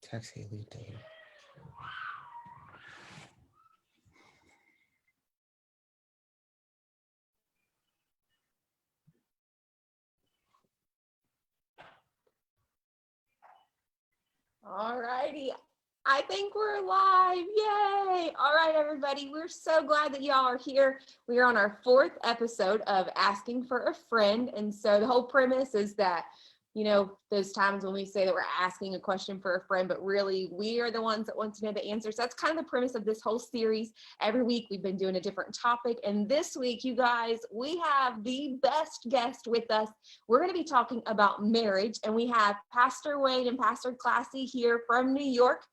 Text Haley. All righty. I think we're live. Yay. All right, everybody. We're so glad that y'all are here. We are on our 4th episode of Asking for a Friend. And so the whole premise is that, you know, those times when we say that we're asking a question for a friend, but really we are the ones that want to know the answers. That's kind of the premise of this whole series. Every week we've been doing a different topic. And this week, you guys, we have the best guest with us. We're going to be talking about marriage. And we have Pastor Wayne and Pastor Classy here from New York.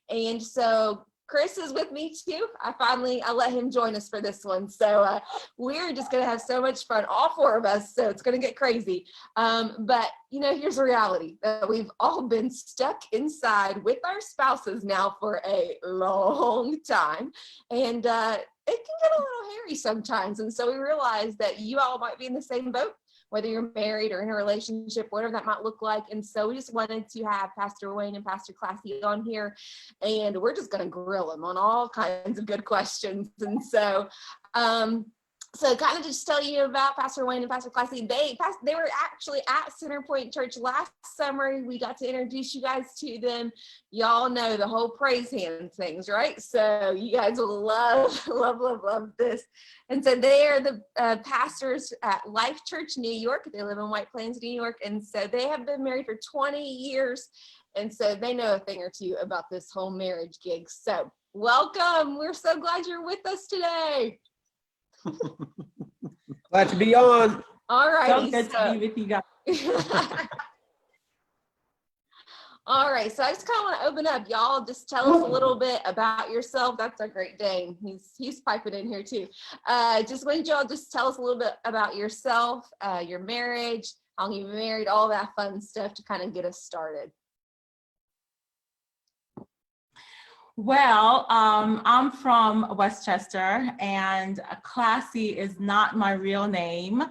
And so Chris is with me too. I let him join us for this one. So we're just going to have so much fun, all 4 of us. So it's going to get crazy. But, you know, here's the reality that we've all been stuck inside with our spouses now for a long time. And it can get a little hairy sometimes. And so we realized that you all might be in the same boat, whether you're married or in a relationship, whatever that might look like. And so we just wanted to have Pastor Wayne and Pastor Classy on here, and we're just going to grill them on all kinds of good questions. And so, kind of just tell you about Pastor Wayne and Pastor Classy. They were actually at Centerpoint Church last summer. We got to introduce you guys to them. Y'all know the whole praise hand things, right? So you guys will love this. And so they are the pastors at Life Church, New York. They live in White Plains, New York. And so they have been married for 20 years. And so they know a thing or two about this whole marriage gig. So welcome. We're so glad you're with us today. Glad to be on. All right. So good to be with you guys. All right. So I just kind of want to open up. Y'all just tell us a little bit about yourself. That's our Great Dane. He's piping in here too. Just want y'all just tell us a little bit about yourself, your marriage, how long you've been married, all that fun stuff to kind of get us started. Well, I'm from Westchester, and Classy is not my real name.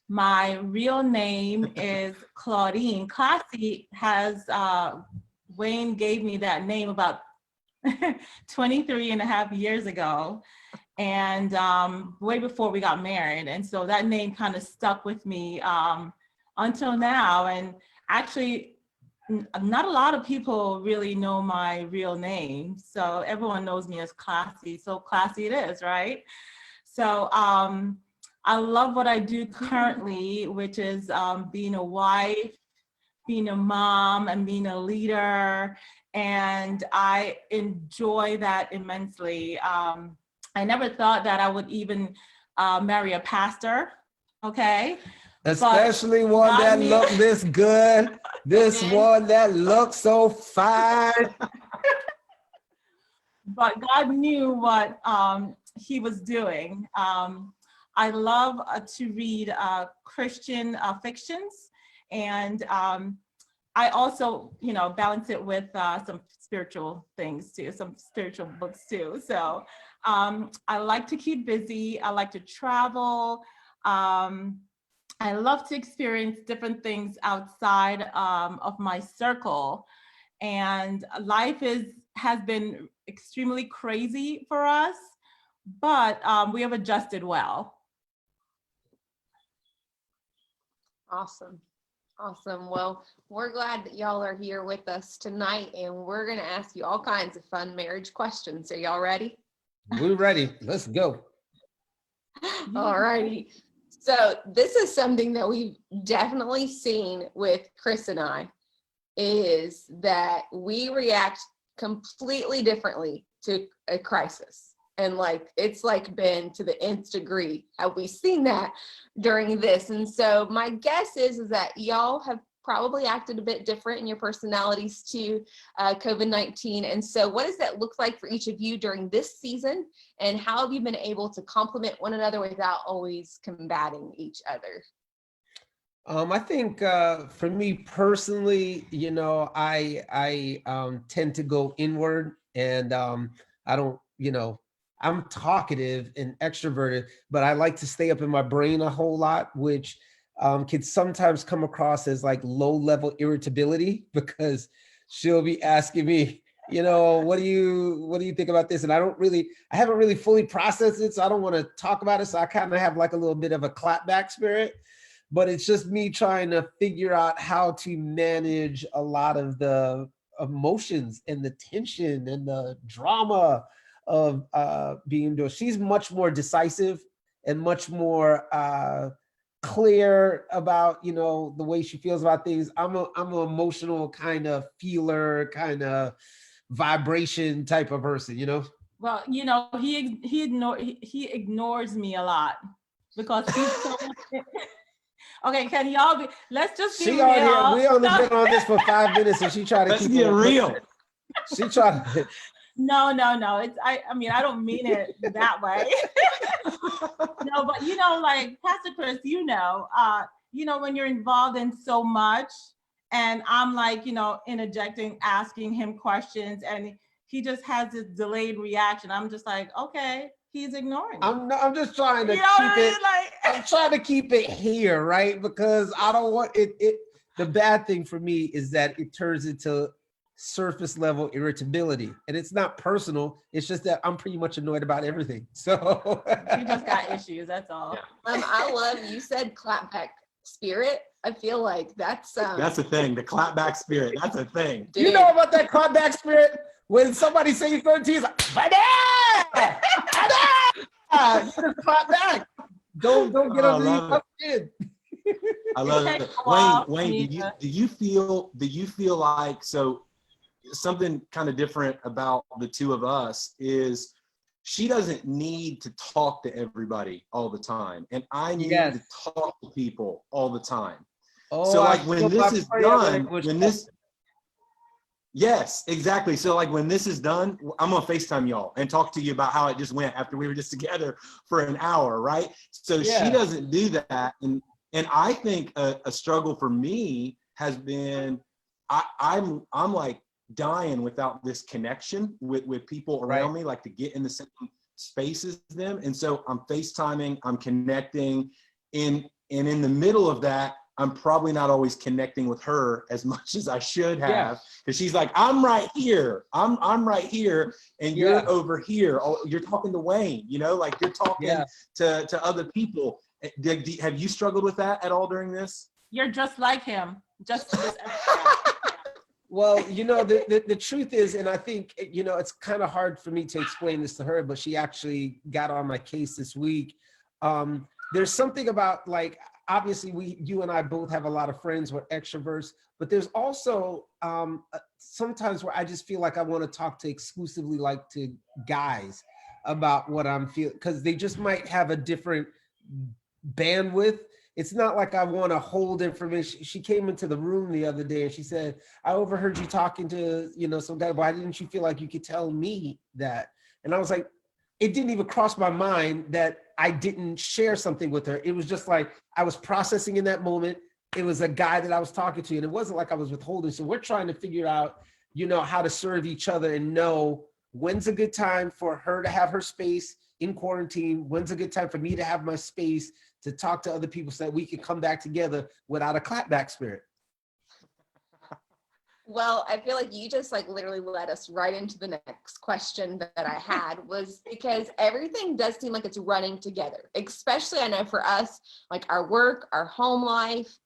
My real name is Claudine. Classy has, Wayne gave me that name about 23 and a half years ago, and way before we got married. And so that name kind of stuck with me until now. And actually, not a lot of people really know my real name. So everyone knows me as Classy. So Classy it is, right? So I love what I do currently, which is being a wife, being a mom, and being a leader. And I enjoy that immensely. I never thought that I would even marry a pastor, okay? Especially one that looked this good. This one that looks so fine. But God knew what he was doing. I love to read Christian fictions, and I also, you know, balance it with some spiritual things too, some spiritual books too. So I like to keep busy. I like to travel. I love to experience different things outside of my circle, and life has been extremely crazy for us, but we have adjusted well. Awesome. Well, we're glad that y'all are here with us tonight, and we're going to ask you all kinds of fun marriage questions. Are y'all ready? We're ready. Let's go. All righty. So this is something that we've definitely seen with Chris and I, is that we react completely differently to a crisis. And it's been to the nth degree. Have we seen that during this? And so my guess is that y'all have probably acted a bit different in your personalities to COVID-19. And so what does that look like for each of you during this season? And how have you been able to complement one another without always combating each other? I think for me personally, you know, I tend to go inward, and I don't, you know, I'm talkative and extroverted, but I like to stay up in my brain a whole lot, which can sometimes come across as like low level irritability, because she'll be asking me, what do you think about this? And I haven't really fully processed it, so I don't want to talk about it. So I kind of have like a little bit of a clapback spirit, but it's just me trying to figure out how to manage a lot of the emotions and the tension and the drama of being indoors. She's much more decisive and much more clear about the way she feels about things. I'm an emotional kind of feeler, kind of vibration type of person. Well, he ignores me a lot because he's so okay. Can y'all be? Let's just be real. We only been on this for 5 minutes, and she tried to keep it real. She tried. No. It's I don't mean it that way. No, but like Pastor Chris, when you're involved in so much, and I'm like, interjecting, asking him questions, and he just has this delayed reaction. I'm just like, okay, he's ignoring me. I'm just trying to keep it. I'm trying to keep it here, right? Because I don't want it. The bad thing for me is that it turns into surface level irritability, and it's not personal. It's just that I'm pretty much annoyed about everything. So you just got issues. That's all. Yeah. I love you said clapback spirit. I feel like that's a thing. The clapback spirit. That's a thing. Dude. You know about that clapback spirit? When somebody says something to you, it's like, you just clap back. Don't get under your skin. I love it. Wayne, do you feel like, so something kind of different about the two of us is she doesn't need to talk to everybody all the time, and I need to talk to people all the time. So like when this is done, yes, exactly. So like when this is done, I'm gonna FaceTime y'all and talk to you about how it just went after we were just together for an hour, right? So she doesn't do that, and I think a struggle for me has been I'm like dying without this connection with people around me, like to get in the same space as them. And so I'm FaceTiming, I'm connecting, and in the middle of that, I'm probably not always connecting with her as much as I should have, because she's like, I'm right here, I'm right here, and you're over here. Oh, you're talking to Wayne, like you're talking to other people. Have you struggled with that at all during this? You're just like him, just this. Well, the truth is, and I think, it's kind of hard for me to explain this to her, but she actually got on my case this week. There's something about, like, obviously you and I both have a lot of friends who are extroverts, but there's also sometimes where I just feel like I want to talk to exclusively like to guys about what I'm feeling, because they just might have a different bandwidth. It's not like I want to hold information. She came into the room the other day and she said, I overheard you talking to, some guy. Why didn't you feel like you could tell me that? And I was like, it didn't even cross my mind that I didn't share something with her. It was just like, I was processing in that moment. It was a guy that I was talking to, and it wasn't like I was withholding. So we're trying to figure out, how to serve each other and know when's a good time for her to have her space in quarantine, when's a good time for me to have my space to talk to other people so that we can come back together without a clapback spirit. Well, I feel like you just literally led us right into the next question that I had, was because everything does seem like it's running together, especially I know for us, like our work, our home life,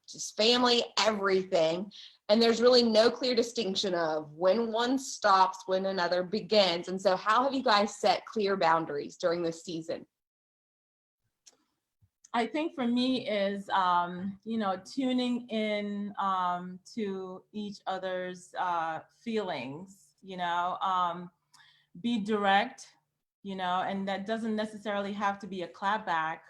just family, everything. And there's really no clear distinction of when one stops, when another begins. And so how have you guys set clear boundaries during this season? I think for me is, tuning in to each other's feelings, be direct, and that doesn't necessarily have to be a clapback,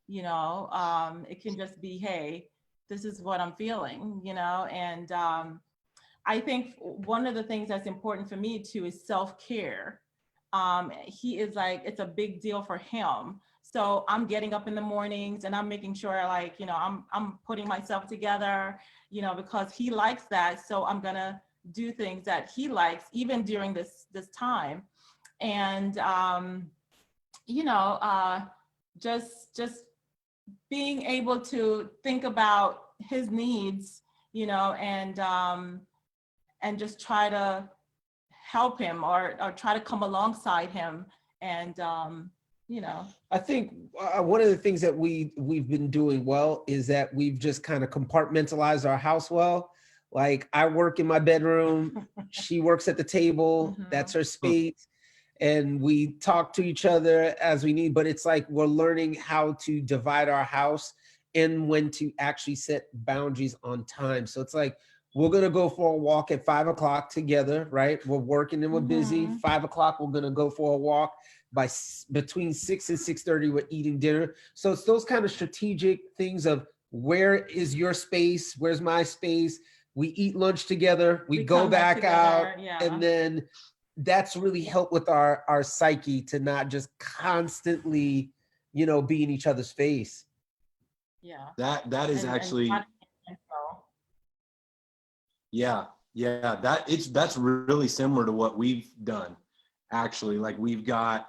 it can just be, hey, this is what I'm feeling, and I think one of the things that's important for me too is self-care. He is like, it's a big deal for him. So I'm getting up in the mornings and I'm making sure I'm putting myself together, because he likes that. So I'm gonna do things that he likes even during this time. And, just being able to think about his needs, and and just try to help him or try to come alongside him. And, I think one of the things that we've been doing well is that we've just kind of compartmentalized our house well. Like I work in my bedroom, she works at the table, that's her space. And we talk to each other as we need, but it's like we're learning how to divide our house and when to actually set boundaries on time. So it's like, we're gonna go for a walk at 5 o'clock together, right? We're working and we're busy. 5 o'clock, we're gonna go for a walk. Between 6 and 6:30, we're eating dinner. So it's those kind of strategic things of where is your space? Where's my space? We eat lunch together, we go back out, and then that's really helped with our psyche to not just constantly, be in each other's face. Yeah. That is actually. Yeah, that's really similar to what we've done, actually. Like we've got,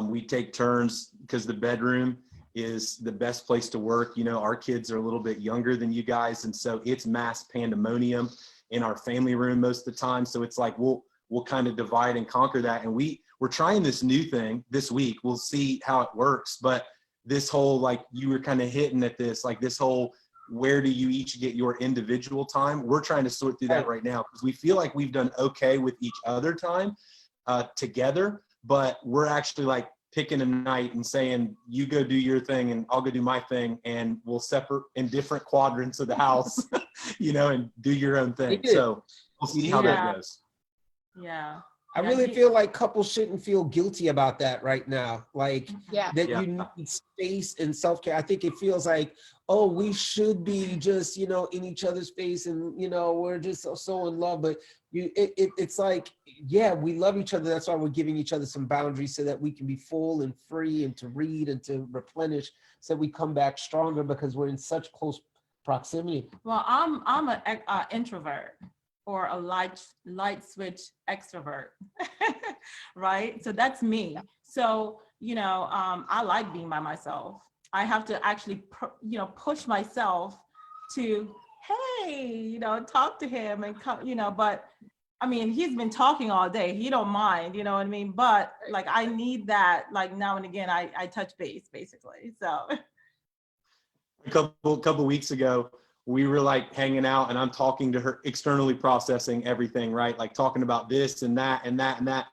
we take turns because the bedroom is the best place to work. Our kids are a little bit younger than you guys, and so it's mass pandemonium in our family room most of the time. So it's like we'll kind of divide and conquer that. And we're trying this new thing this week. We'll see how it works. But this whole, like you were kind of hitting at this, like this whole, where do you each get your individual time? We're trying to sort through that right now because we feel like we've done okay with each other time together, but we're actually like picking a night and saying, you go do your thing and I'll go do my thing, and we'll separate in different quadrants of the house, and do your own thing. So we'll see how that goes. Yeah. I really feel like couples shouldn't feel guilty about that right now. Like that you need space and self-care. I think it feels like, oh, we should be just, in each other's face and, we're just so in love. But it's like, yeah, we love each other. That's why we're giving each other some boundaries so that we can be full and free and to read and to replenish so we come back stronger because we're in such close proximity. Well, I'm an introvert, or a light switch extrovert, right? So that's me. So, I like being by myself. I have to actually, push myself to, hey, talk to him and come, but I mean, he's been talking all day. He don't mind, you know what I mean? But like, I need that, like now and again, I touch base basically, so. A couple weeks ago, we were like hanging out and I'm talking to her, externally processing everything, right? Like talking about this and that and that and that.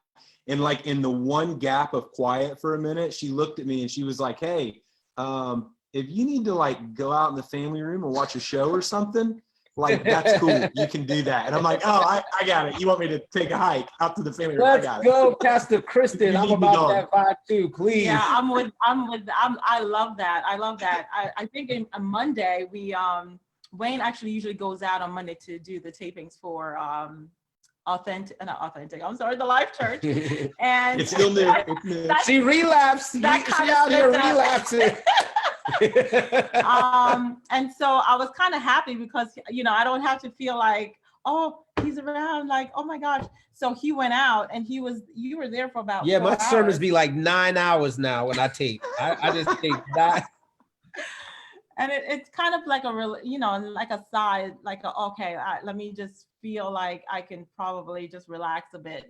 And like in the one gap of quiet for a minute, she looked at me and she was like, hey, if you need to like go out in the family room and watch a show or something, like that's cool. You can do that. And I'm like, oh, I got it. You want me to take a hike out to the family room? Let's go, Pastor Kristyn. I'm about that vibe too, please. Yeah, I love that. I love that. I think on Monday, Wayne actually usually goes out on Monday to do the tapings for the Life Church. And it's still new. She relapsed. She out here relapsing. And so I was kind of happy because I don't have to feel like, oh, he's around, like, oh my gosh. So he went out and you were there for about 4 my hours. sermons be like 9 hours now when I tape. I just take that. And it's kind of like a real, like a side, like let me just feel like I can probably just relax a bit,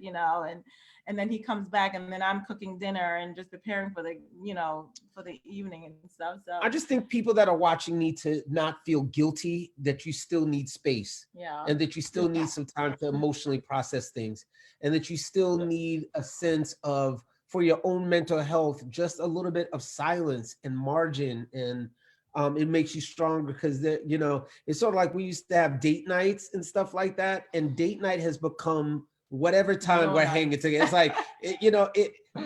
and then he comes back and then I'm cooking dinner and just preparing for the, for the evening and stuff. So I just think people that are watching need to not feel guilty that you still need space. Yeah. And that you still need some time to emotionally process things, and that you still need a sense of, for your own mental health, just a little bit of silence and margin, and it makes you stronger because it's sort of like we used to have date nights and stuff like that, and date night has become whatever time we're hanging together. It's like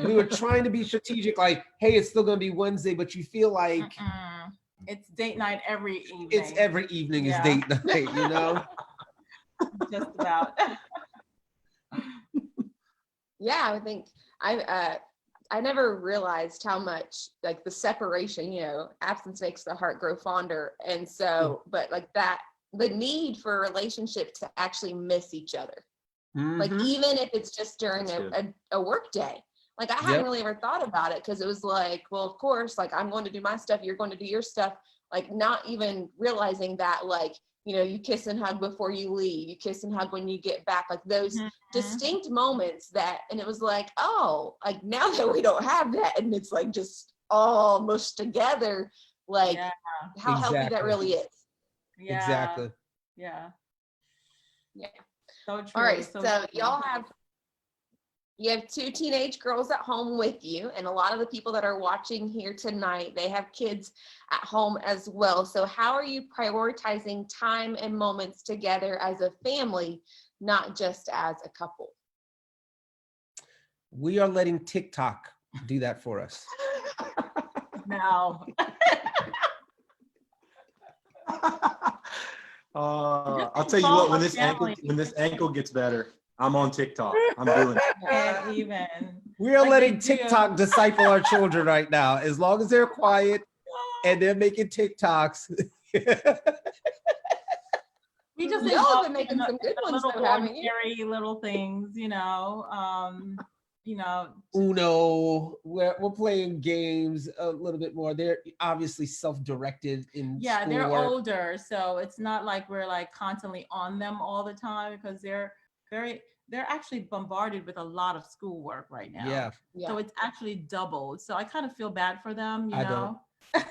we were trying to be strategic, like, hey, it's still gonna be Wednesday, but you feel like it's date night every evening. It's every evening is date night, Just about. Yeah, I think I never realized how much, like, the separation, absence makes the heart grow fonder. And so, but like that, the need for a relationship to actually miss each other. Like, even if it's just during a work day. Like, I hadn't really ever thought about it because it was like, well, of course, like, I'm going to do my stuff, you're going to do your stuff. Like, not even realizing that, like, you know, you kiss and hug before you leave, you kiss and hug when you get back, like those distinct moments that, and it was like, oh, like now that we don't have that, and it's like just all mushed together, like how healthy that really is. Yeah. Exactly. Yeah. Yeah. So true. All right. So So true. you have 2 teenage girls at home with you, and a lot of the people that are watching here tonight, they have kids at home as well. So how are you prioritizing time and moments together as a family, not just as a couple? We are letting TikTok do that for us. No. I'll tell you what, when this ankle gets better, I'm on TikTok. I'm doing it. Can't even. We are Like letting they do. TikTok disciple our children right now. As long as they're quiet and they're making TikToks. We just Y'all have been making some good ones, little though, haven't you? ordinary little things, you know. Uno, we're playing games a little bit more. They're obviously self-directed in Yeah, they're schoolwork. older, so it's not like we're like constantly on them all the time, because they're actually bombarded with a lot of schoolwork right now. Yeah. So it's actually doubled. So I kind of feel bad for them, you I know. don't.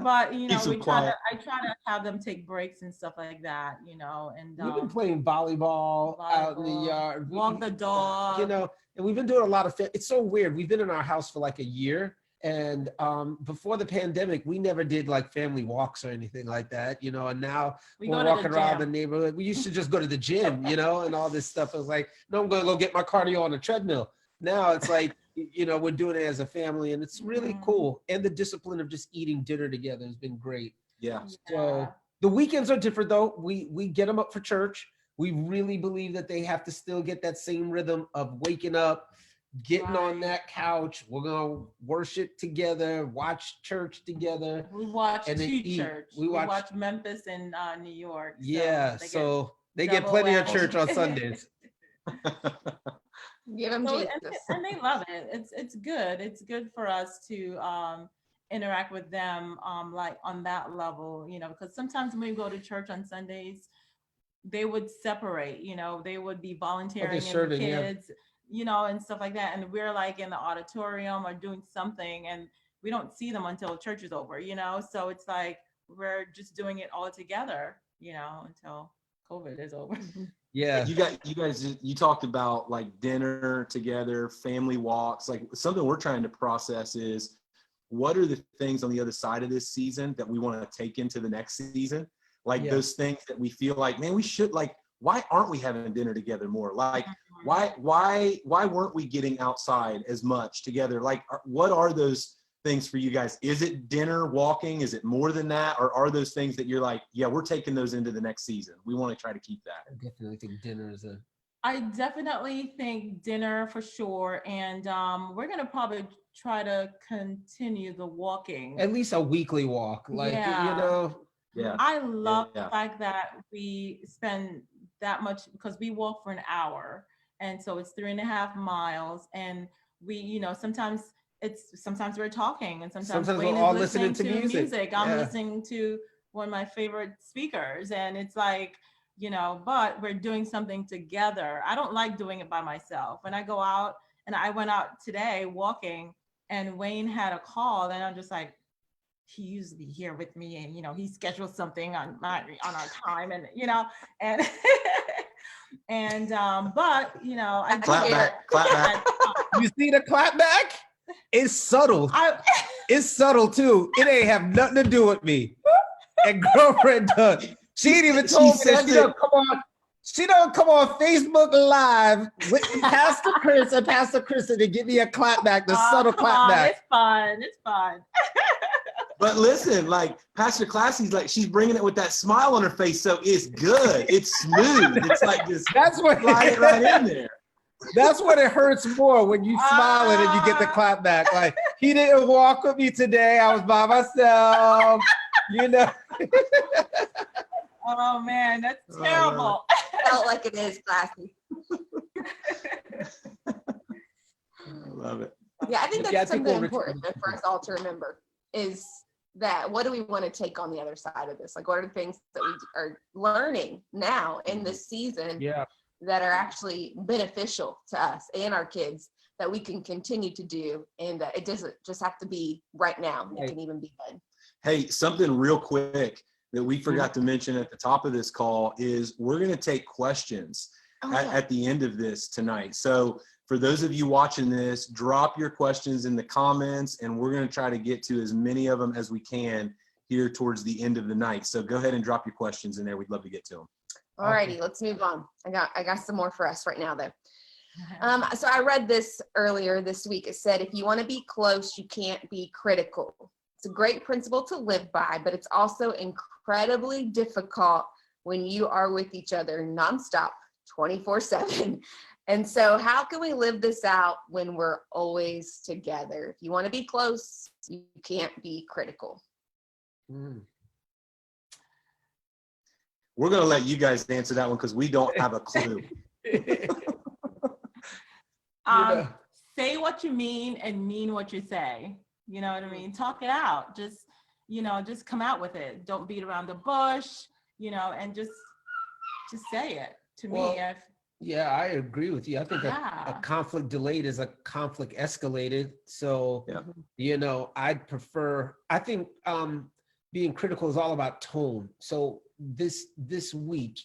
But you know, quiet. I try to have them take breaks and stuff like that, you know. And We've been playing volleyball out in the yard. Walk the dog. You know, and we've been doing a lot of it's so weird. We've been in our house for like a year. And before the pandemic, we never did like family walks or anything like that, you know, and now we're walking around the neighborhood. We used to just go to the gym, you know, and all this stuff. I was like, no, I'm going to go get my cardio on a treadmill. Now it's like, you know, we're doing it as a family, and it's really cool. And the discipline of just eating dinner together has been great. Yeah. So the weekends are different though. We get them up for church. We really believe that they have to still get that same rhythm of waking up, getting on that couch. We're gonna worship together, watch church together. We watch and then two church. We watch Memphis and New York. So yeah, so they get plenty of church on Sundays. Give them Jesus. And they love it. It's good. It's good for us to interact with them like on that level, you know, because sometimes when we go to church on Sundays, they would separate, you know, they would be volunteering and the kids, you know, and stuff like that. And we're like in the auditorium or doing something, and we don't see them until church is over, you know? So it's like, we're just doing it all together, you know, until COVID is over. Yeah. You talked about like dinner together, family walks. Like something we're trying to process is, what are the things on the other side of this season that we want to take into the next season? Like those things that we feel like, man, we should, like, why aren't we having dinner together more? Like, why weren't we getting outside as much together? Like, what are those things for you guys? Is it dinner, walking? Is it more than that? Or are those things that you're like, yeah, we're taking those into the next season? We want to try to keep that. I definitely think dinner is I definitely think dinner for sure. And we're going to probably try to continue the walking. at least a weekly walk. Like, you know. Yeah. I love the fact that we spend that much, because we walk for an hour. And so it's 3.5 miles. And we, you know, sometimes we're talking, and sometimes Wayne we're all is listening to music. I'm Yeah. listening to one of my favorite speakers, and it's like, you know, but we're doing something together. I don't like doing it by myself. When I go out, and I went out today walking, and Wayne had a call, and I'm just like, he used to be here with me, and you know, he scheduled something on our time, and you know, and and but you know, I clap back. You see the clap back? It's subtle. It's subtle too. It ain't have nothing to do with me. And girlfriend does. She ain't even told me that she don't come on Facebook Live with Pastor Chris and Pastor Kristyn to give me a clap back, the subtle clap back. It's fun. But listen, like Pastor Classy's like, she's bringing it with that smile on her face, so it's good. It's smooth. It's like this. That's what slide it right in there. That's what it hurts more, when you smile and you get the clap back. Like, he didn't walk with me today. I was by myself, you know. Oh man, that's terrible. Felt like it is classy. I love it. Yeah, I think that's something important for us all to remember, is that, what do we want to take on the other side of this? Like, what are the things that we are learning now in this season that are actually beneficial to us and our kids that we can continue to do? And it doesn't just have to be right now. It can even be done. Hey, something real quick that we forgot to mention at the top of this call is we're going to take questions at the end of this tonight. So for those of you watching this, drop your questions in the comments, and we're going to try to get to as many of them as we can here towards the end of the night. So go ahead and drop your questions in there. We'd love to get to them. All righty, let's move on. I got some more for us right now, though. So I read this earlier this week. It said, if you want to be close, you can't be critical. It's a great principle to live by, but it's also incredibly difficult when you are with each other nonstop, 24/7. And so how can we live this out when we're always together? If you want to be close, you can't be critical. We're going to let you guys answer that one because we don't have a clue. Say what you mean and mean what you say. You know what I mean? Talk it out. Just come out with it. Don't beat around the bush, and just say it. To me, yeah, I agree with you. I think a conflict delayed is a conflict escalated. So, I'd prefer, I think being critical is all about tone. So this week,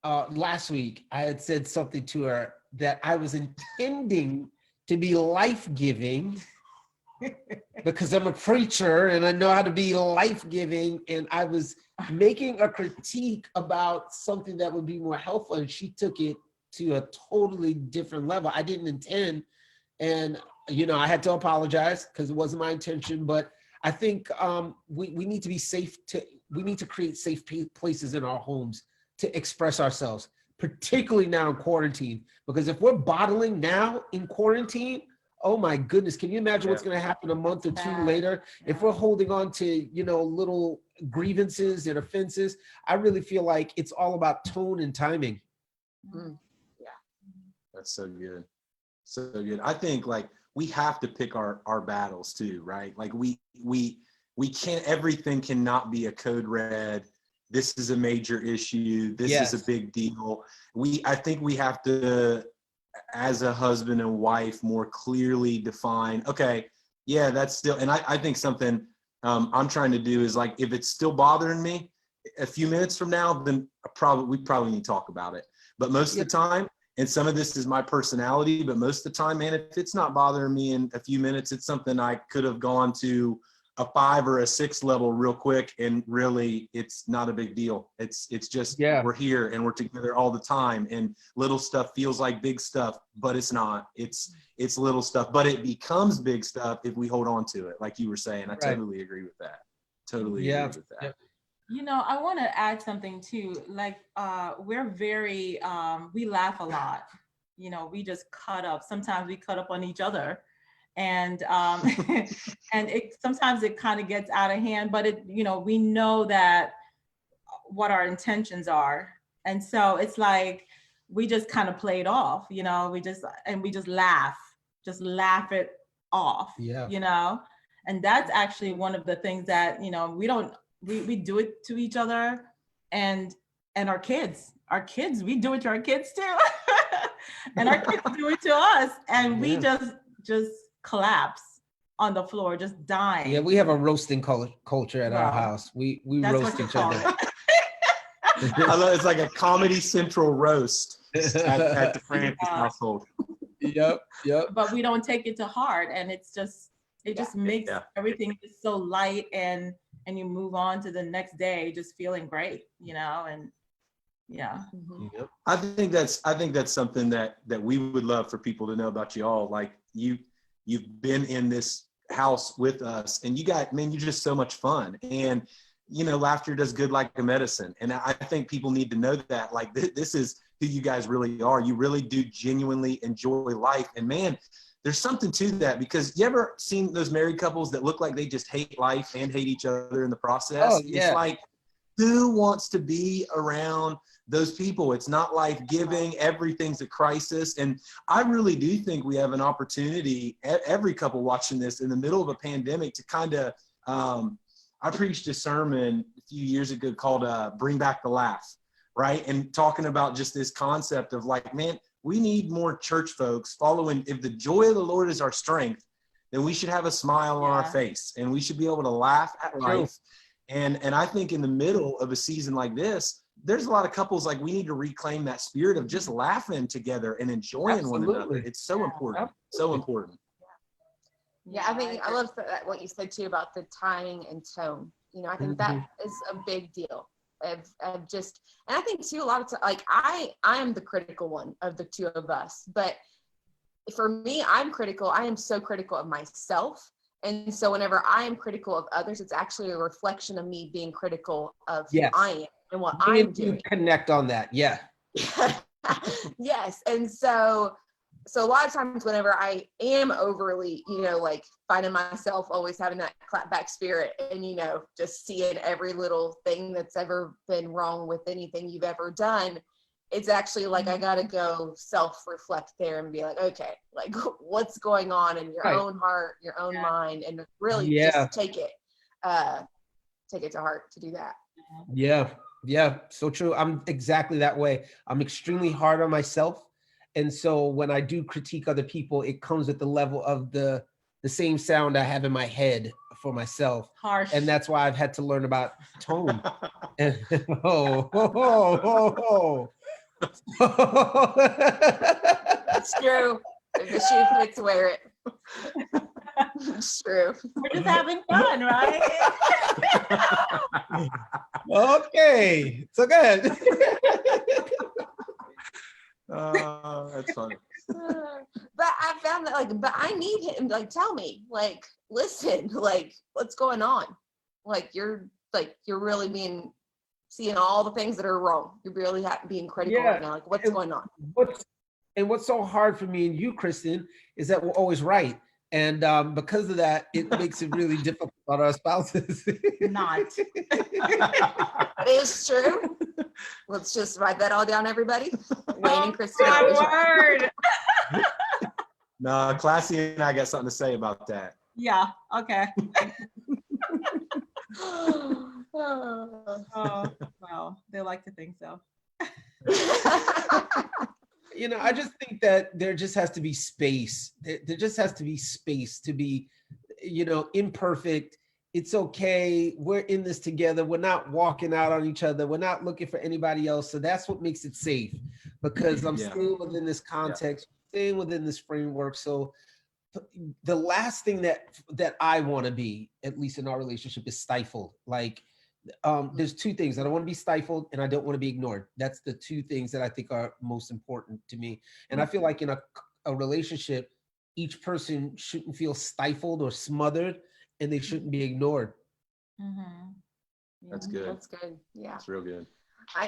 last week, I had said something to her that I was intending to be life-giving because I'm a preacher and I know how to be life-giving. And I was making a critique about something that would be more helpful. And she took it to a totally different level. I didn't intend. And, I had to apologize because it wasn't my intention. But I think we need to be we need to create safe places in our homes to express ourselves, particularly now in quarantine. Because if we're bottling now in quarantine, oh my goodness, can you imagine what's going to happen a month or two later? If we're holding on to, little grievances and offenses, I really feel like it's all about tone and timing. That's so good. So good. I think we have to pick our battles too, right? Like we can't, everything cannot be a code red. This is a major issue. This is a big deal. I think we have to, as a husband and wife, more clearly define, okay, that's still, and I think something I'm trying to do is if it's still bothering me a few minutes from now, then we probably need to talk about it. But most of the time, and some of this is my personality, but most of the time, man, if it's not bothering me in a few minutes, it's something I could have gone to a 5 or a 6 level real quick, and really it's not a big deal. It's just we're here and we're together all the time, and little stuff feels like big stuff, but it's not. It's little stuff, but it becomes big stuff if we hold on to it, like you were saying. I totally agree with that. Totally agree with that. I want to add something too. We're very we laugh a lot. We just cut up. Sometimes we cut up on each other. And and sometimes it kind of gets out of hand, but we know that what our intentions are, and so it's we just kind of play it off, we just laugh it off, and that's actually one of the things that we do it to each other, and our kids, we do it to our kids too, and our kids do it to us, and we just collapse on the floor, just dying. Yeah, we have a roasting culture at our house. We roast each other. I love it's like a Comedy Central roast at the Francis household. Yep. But we don't take it to heart, and it just makes everything just so light, and you move on to the next day just feeling great, and I think that's something that we would love for people to know about you all. You've been in this house with us, and you're just so much fun, and laughter does good like a medicine. And I think people need to know that this is who you guys really are. You really do genuinely enjoy life, and man, there's something to that, because you ever seen those married couples that look like they just hate life and hate each other in the process? It's who wants to be around those people? It's not life-giving. Everything's a crisis. And I really do think we have an opportunity, every couple watching this, in the middle of a pandemic, to kind of, I preached a sermon a few years ago called Bring Back the Laugh, right? And talking about just this concept of like, man, we need more church folks following. If the joy of the Lord is our strength, then we should have a smile on our face, and we should be able to laugh at life. And I think in the middle of a season like this, there's a lot of couples like we need to reclaim that spirit of just laughing together and enjoying one another. It's so important. So important. Yeah, I think I love what you said too about the timing and tone. You know, I think that is a big deal. Of just, and I think too, a lot of times, like I am the critical one of the two of us, but for me, I am so critical of myself. And so whenever I am critical of others, it's actually a reflection of me being critical of who I am and what I'm doing. You connect on that. Yeah. Yes. And so a lot of times whenever I am overly, you know, like finding myself always having that clap back spirit and, you know, just seeing every little thing that's ever been wrong with anything you've ever done, it's actually like, I got to go self-reflect there and be like, okay, like what's going on in your own heart, your own mind, and really just take it to heart to do that. Yeah. So true. I'm exactly that way. I'm extremely hard on myself. And so when I do critique other people, it comes with the level of the same sound I have in my head for myself. Harsh. And that's why I've had to learn about tone. And, It's true. If the shoe fits, wear it. It's true. We're just having fun, right? Okay. So good. That's funny. But I found that but I need him tell me, listen, what's going on? You're really seeing all the things that are wrong. You're really being critical right now. What's going on? What's so hard for me and you, Kristyn, is that we're always right. And because of that, it makes it really difficult on our spouses. Not. That is true. Let's just write that all down, everybody. Wayne and Kristyn. My word. No, Classy and I got something to say about that. Yeah. Okay. Oh, well, they like to think so. You know, I just think that there just has to be space. There just has to be space to be, you know, imperfect. It's okay. We're in this together. We're not walking out on each other. We're not looking for anybody else. So that's what makes it safe, because I'm staying within this context, staying within this framework. So the last thing that I want to be, at least in our relationship, is stifled. There's two things. I don't want to be stifled, and I don't want to be ignored. That's the two things that I think are most important to me. And I feel like in a relationship, each person shouldn't feel stifled or smothered, and they shouldn't be ignored. Mm-hmm. That's good. That's good. Yeah. That's real good.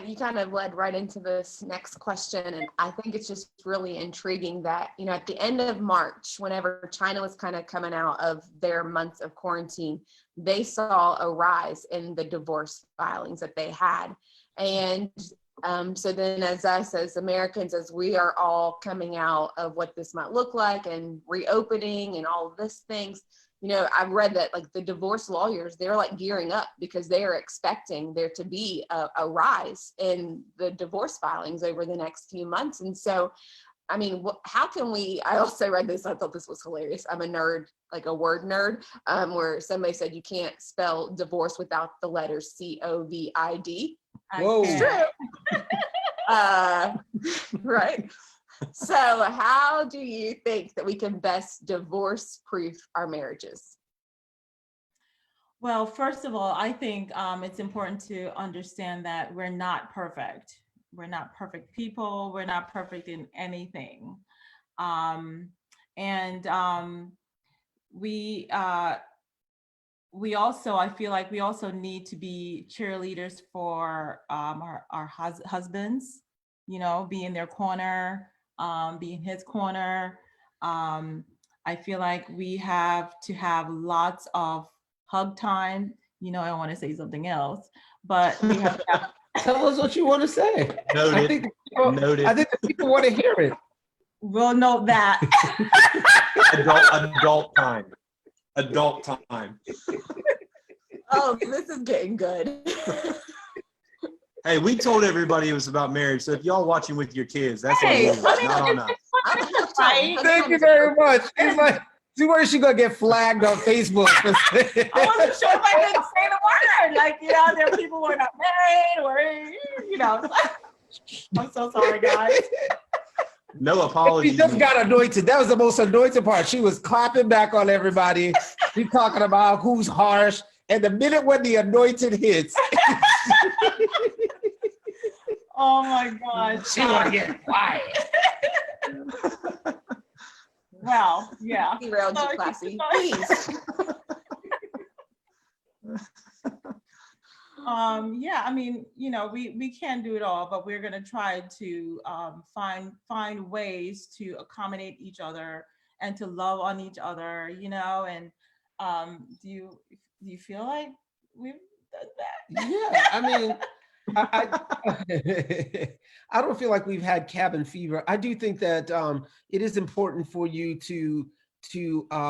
You kind of led right into this next question. And I think it's just really intriguing that, you know, at the end of March, whenever China was kind of coming out of their months of quarantine, they saw a rise in the divorce filings that they had. And so then as us, as Americans, as we are all coming out of what this might look like and reopening and all of these things, you know, I've read that the divorce lawyers, they're gearing up because they are expecting there to be a rise in the divorce filings over the next few months. And so, I mean, how can we, I also read this, I thought this was hilarious. I'm a nerd, a word nerd, where somebody said you can't spell divorce without the letters COVID. Whoa. It's true. Right. So how do you think that we can best divorce-proof our marriages? Well, first of all, I think it's important to understand that we're not perfect. We're not perfect people. We're not perfect in anything. We also, I feel like we also need to be cheerleaders for our husbands, you know, be in their corner, be in his corner. I feel like we have to have lots of hug time. You know, I want to say something else, but we have to have. Tell us what you want to say. Noted. I think the people want to hear it. We'll note that. Adult time. Oh, this is getting good. Hey, we told everybody it was about marriage. So if y'all watching with your kids, that's on Hey, you, I mean, not on us. Right? Thank you very much. She's like, see where she gonna get flagged on Facebook. I wasn't sure if I could say the word. Like, you know, there are people who are not married or, you know. I'm so sorry, guys. No apologies. She just got anointed. That was the most anointed part. She was clapping back on everybody. She's talking about who's harsh. And the minute when the anointed hits, Oh my gosh. she wanna get quiet. Well, yeah. Derailed you, Classy. Please. Yeah, I mean, you know, we can't do it all, but we're gonna try to find ways to accommodate each other and to love on each other, you know. And do you feel like we've done that? Yeah, I mean, I don't feel like we've had cabin fever. I do think that it is important for you to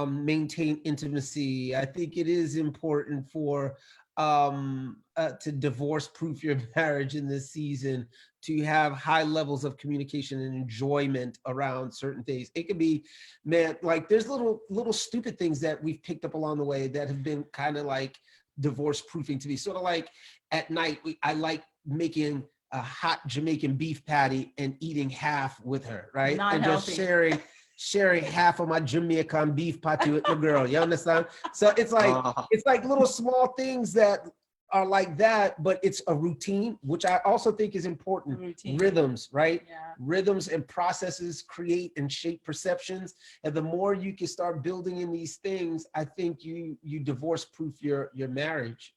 maintain intimacy. I think it is important for to divorce proof your marriage in this season, to have high levels of communication and enjoyment around certain things. It could be, man, like there's little stupid things that we've picked up along the way that have been kind of like divorce proofing to me. Sort of like at night, I like making a hot Jamaican beef patty and eating half with her, right? Not and healthy. just sharing half of my Jamaican beef patty with the girl. You understand? So it's like little small things that are like that, but it's a routine, which I also think is important. Routine. Rhythms, right? Yeah. Rhythms and processes create and shape perceptions. And the more you can start building in these things, I think you divorce proof your marriage.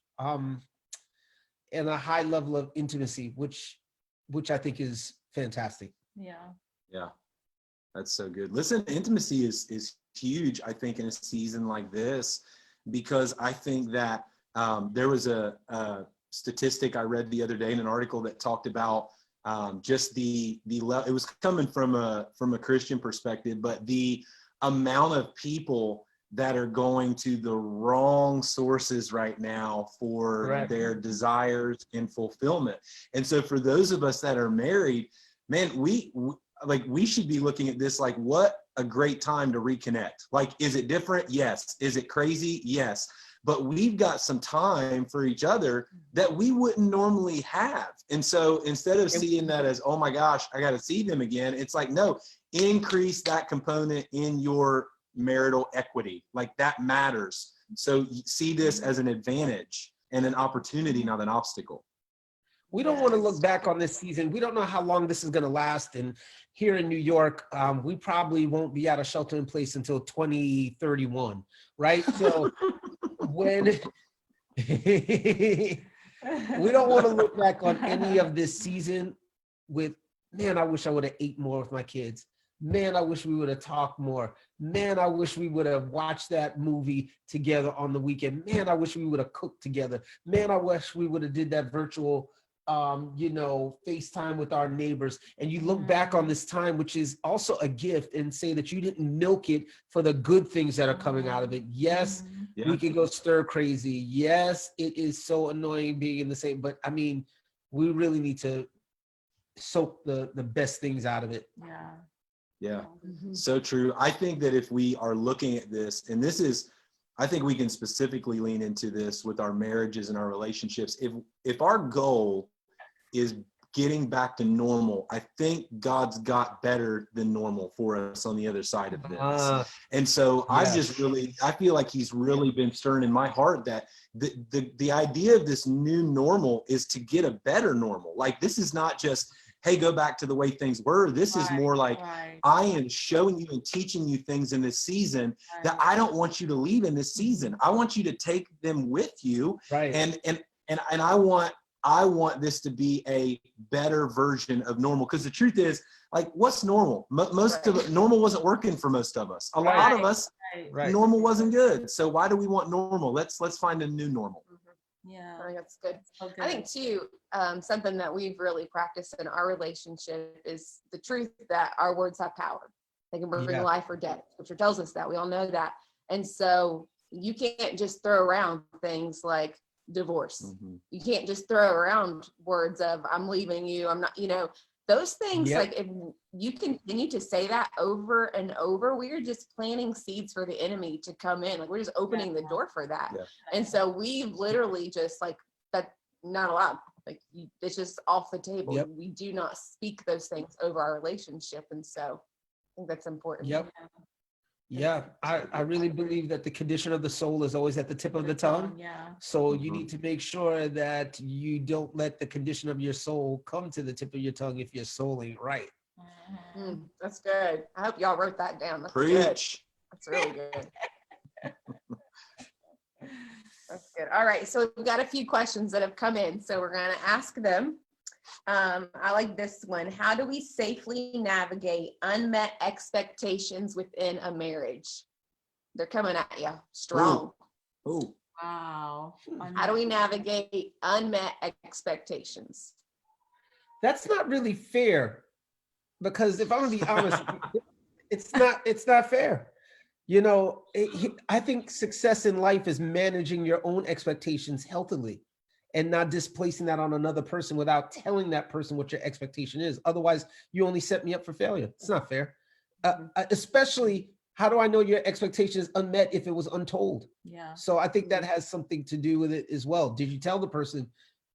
And a high level of intimacy, which I think is fantastic. Yeah. That's so good. Listen, intimacy is huge, I think, in a season like this, because I think that there was a statistic I read the other day in an article that talked about just it was coming from a Christian perspective, but the amount of people that are going to the wrong sources right now for Correct. their desires and fulfillment. And so for those of us that are married, man, we should be looking at this like, what a great time to reconnect. Like, is it different? Yes. Is it crazy? Yes. But we've got some time for each other that we wouldn't normally have. And so instead of seeing that as, oh my gosh, I got to see them again, it's like, no, increase that component in your marital equity. Like, that matters. So you see this as an advantage and an opportunity, not an obstacle. We don't want to look back on this season. We don't know how long this is going to last. And here in New York, we probably won't be out of shelter in place until 2031, right? So when we don't want to look back on any of this season with, man, I wish I would have ate more with my kids. Man, I wish we would have talked more. Man, I wish we would have watched that movie together on the weekend. Man, I wish we would have cooked together. Man, I wish we would have did that virtual FaceTime with our neighbors. And you look back on this time, which is also a gift, and say that you didn't milk it for the good things that are coming out of it. Yes, we can go stir crazy. Yes, it is so annoying being in the same, but I mean, we really need to soak the best things out of it. Yeah. So true. I think that if we are looking at this, and this is, I think we can specifically lean into this with our marriages and our relationships. If our goal is getting back to normal, I think God's got better than normal for us on the other side of this. And so I feel like he's really been stirring in my heart that the idea of this new normal is to get a better normal. Like, this is not just, hey, go back to the way things were. This is more like, I am showing you and teaching you things in this season that I don't want you to leave in this season. I want you to take them with you. Right. And I want this to be a better version of normal. Because the truth is, like, what's normal? Most of it, normal wasn't working for most of us. A lot of us, normal wasn't good. So why do we want normal? Let's find a new normal. Yeah, I think that's good. Okay. I think too, something that we've really practiced in our relationship is the truth that our words have power. They can bring life or death. Scripture tells us that. We all know that. And so you can't just throw around things like, divorce. Mm-hmm. You can't just throw around words of I'm leaving you, I'm not, those things. Yep. Like if you continue to say that over and over, we're just planting seeds for the enemy to come in. Like we're just opening the door for that. Yeah. And so we've literally just like, that not allowed. Like it's just off the table. Yep. We do not speak those things over our relationship. And so I think that's important. Yep. Yeah, I really believe that the condition of the soul is always at the tip of the tongue. Yeah. So you need to make sure that you don't let the condition of your soul come to the tip of your tongue if your soul ain't right. That's good. I hope y'all wrote that down. That's good. Preach. That's really good. That's good. All right. So we've got a few questions that have come in. So we're going to ask them. I like this one. How do we safely navigate unmet expectations within a marriage? They're coming at you strong. Oh, Wow. How do we navigate unmet expectations? That's not really fair, because if I'm gonna be honest, it's not fair. I think success in life is managing your own expectations healthily and not displacing that on another person without telling that person what your expectation is. Otherwise, you only set me up for failure. It's not fair. Especially, how do I know your expectation is unmet if it was untold? Yeah. So I think that has something to do with it as well. Did you tell the person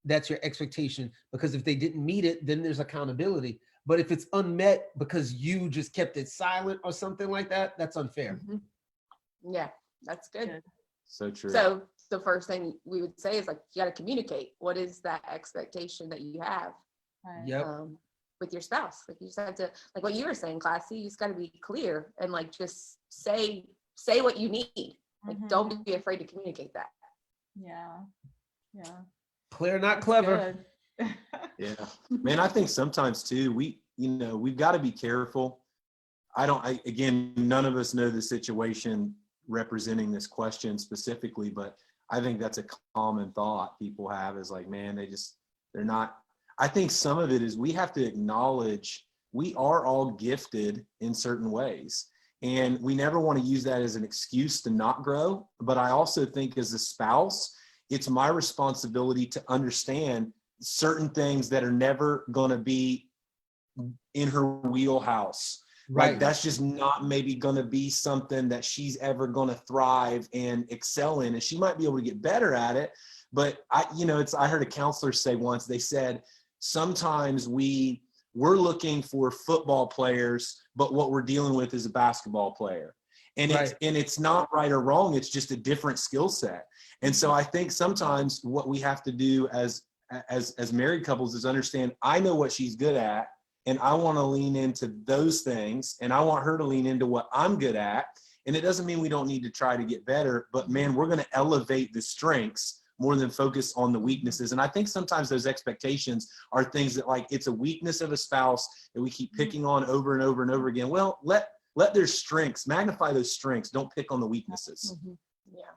that's your expectation? Because if they didn't meet it, then there's accountability. But if it's unmet because you just kept it silent or something like that, that's unfair. Yeah, that's good. so true. So the first thing we would say is like, you got to communicate. What is that expectation that you have Right. Yep. with your spouse? Like you just have to, like what you were saying, Classy, you just got to be clear and like just say what you need. Like don't be afraid to communicate that. Yeah. Yeah. Clear, not That's clever. good. Yeah, man, I think sometimes too, we've got to be careful. Again, none of us know the situation representing this question specifically, but I think that's a common thought people have is like, man, they're not. I think some of it is we have to acknowledge we are all gifted in certain ways. And we never want to use that as an excuse to not grow. But I also think as a spouse, it's my responsibility to understand certain things that are never going to be in her wheelhouse. Right. Like that's just not maybe going to be something that she's ever going to thrive and excel in. And she might be able to get better at it. But I heard a counselor say once, they said, sometimes we're looking for football players, but what we're dealing with is a basketball player. And it's not right or wrong. It's just a different skill set. And so I think sometimes what we have to do as married couples is understand, I know what she's good at, and I want to lean into those things, and I want her to lean into what I'm good at. And it doesn't mean we don't need to try to get better, but man, we're going to elevate the strengths more than focus on the weaknesses. And I think sometimes those expectations are things that like, it's a weakness of a spouse that we keep picking on over and over and over again. Well, let their strengths, magnify those strengths. Don't pick on the weaknesses.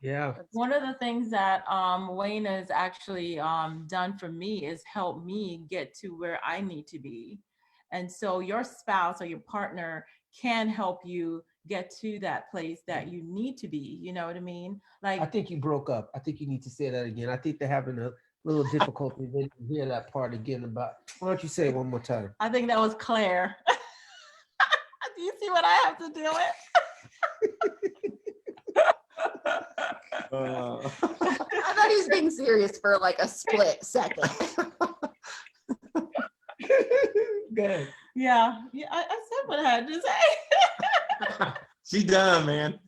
Yeah. One of the things that Wayne has actually done for me is help me get to where I need to be. And so your spouse or your partner can help you get to that place that you need to be. You know what I mean? Like, I think you broke up. I think you need to say that again. I think they're having a little difficulty. They didn't hear that part again. Why don't you say it one more time? I think that was Claire. Do you see what I have to deal with? I thought he was being serious for like a split second. Good. Yeah, I said what I had to say. She's done, man.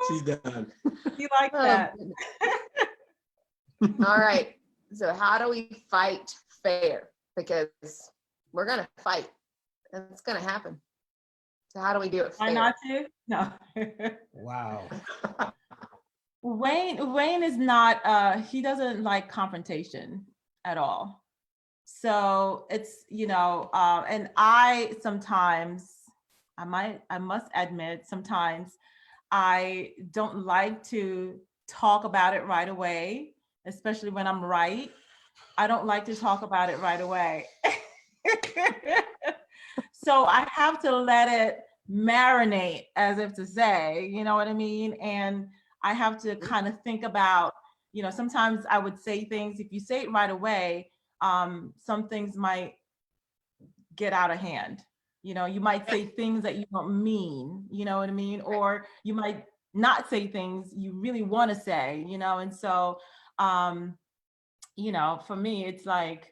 She's done. You like that? All right. So how do we fight fair? Because we're going to fight. And it's going to happen. So how do we do it fair? Why not to? No. Wow. Wayne is not, he doesn't like confrontation at all. So it's, and I sometimes, I must admit, sometimes I don't like to talk about it right away, especially when I'm right. I don't like to talk about it right away. So I have to let it marinate, as if to say, you know what I mean? And I have to kind of think about sometimes I would say things, if you say it right away, some things might get out of hand. You might say things that you don't mean, you know what I mean? Or you might not say things you really want to say, and so, for me, it's like,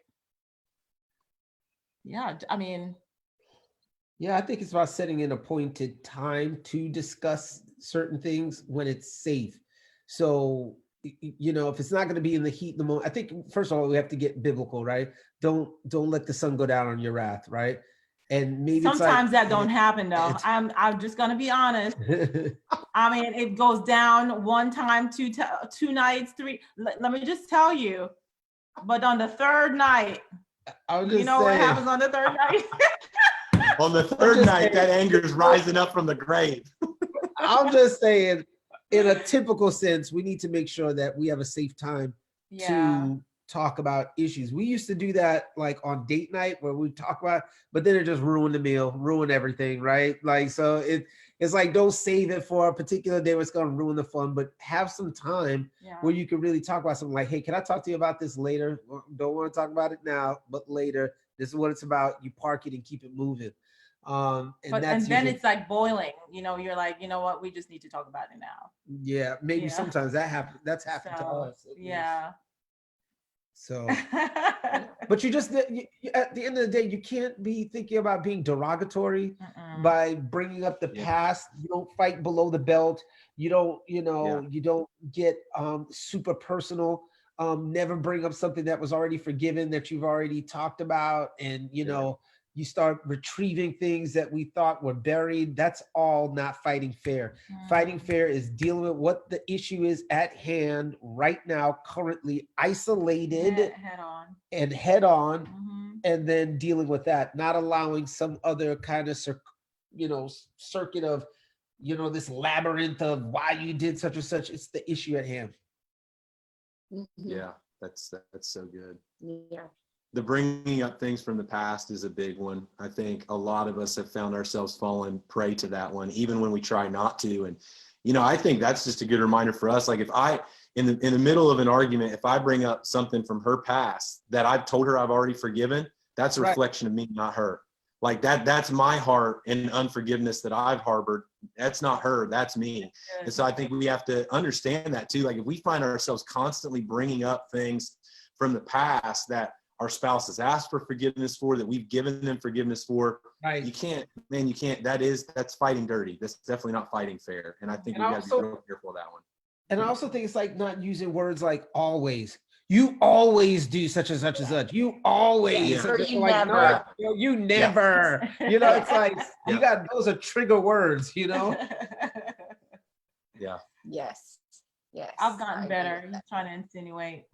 yeah, I mean. Yeah, I think it's about setting an appointed time to discuss certain things when it's safe. So, if it's not going to be in the heat of the moment, I think first of all, we have to get biblical, right? Don't let the sun go down on your wrath, right? And maybe sometimes that don't happen though. I'm just gonna be honest. I mean, it goes down one time, two nights, three. Let me just tell you. But on the third night, what happens on the third night? On the third night, that anger is rising up from the grave. I'm just saying, in a typical sense, we need to make sure that we have a safe time to talk about issues. We used to do that like on date night where we talk about, but then it just ruined the meal, ruined everything, right? Like, so it's like, don't save it for a particular day where it's going to ruin the fun, but have some time where you can really talk about something like, hey, can I talk to you about this later? Don't want to talk about it now, but later. This is what it's about. You park it and keep it moving. And then it's like boiling, you're like, you know what, we just need to talk about it now. Yeah, maybe sometimes that happens. That's happened to us. Yeah. So, but at the end of the day, you can't be thinking about being derogatory by bringing up the past. You don't fight below the belt. You don't, you don't get super personal. Never bring up something that was already forgiven that you've already talked about. And, you start retrieving things that we thought were buried. That's all not fighting fair. Fighting fair is dealing with what the issue is at hand right now, currently isolated head on, and then dealing with that, not allowing some other kind of, circuit of, this labyrinth of why you did such and such. It's the issue at hand. Yeah, that's so good. Yeah. The bringing up things from the past is a big one. I think a lot of us have found ourselves falling prey to that one, even when we try not to. And, I think that's just a good reminder for us. Like if I, in the middle of an argument, if I bring up something from her past that I've told her I've already forgiven, that's a reflection of me, not her. Like that's my heart and unforgiveness that I've harbored. That's not her, that's me. And so I think we have to understand that too. Like if we find ourselves constantly bringing up things from the past that our spouse has asked for forgiveness for, that we've given them forgiveness for, you can't, that's fighting dirty. That's definitely not fighting fair. And I think we got to be real careful of that one. And I also think it's like not using words like always. You always do such and such and such. You always. Or you like, never. No, you never. It's like, you got, those are trigger words, Yeah. Yes. Yes. I've gotten better. He's trying to insinuate.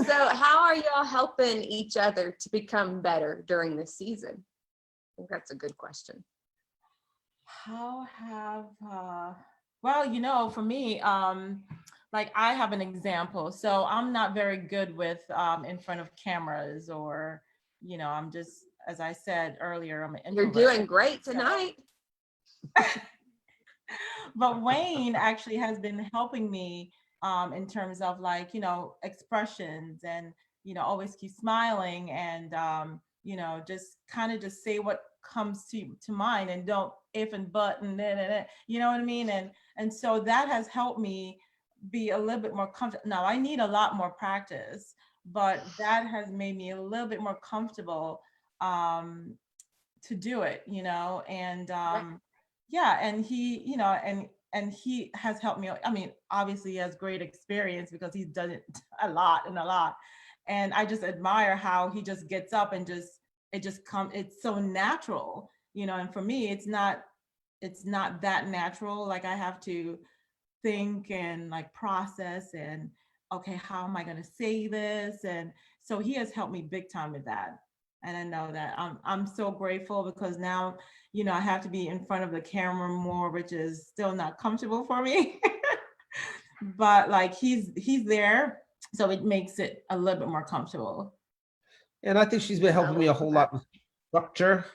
So how are y'all helping each other to become better during this season? I think that's a good question. Well, for me, like I have an example. So I'm not very good with in front of cameras or, I'm just, as I said earlier, I'm an introvert. You're doing great tonight. But Wayne actually has been helping me in terms of like, expressions and, always keep smiling and, just kind of just say what comes to mind and don't if and but and then, you know what I mean? And so that has helped me be a little bit more comfortable. Now I need a lot more practice, but that has made me a little bit more comfortable to do it, and and he, and he has helped me. I mean, obviously he has great experience because he's done it a lot. And I just admire how he just gets up and it's so natural, and for me, it's not that natural. Like I have to think and like process and, okay, how am I going to say this? And so he has helped me big time with that. And I know that I'm so grateful because now, I have to be in front of the camera more, which is still not comfortable for me. But like he's there, so it makes it a little bit more comfortable. And I think she's been helping me a whole lot with structure.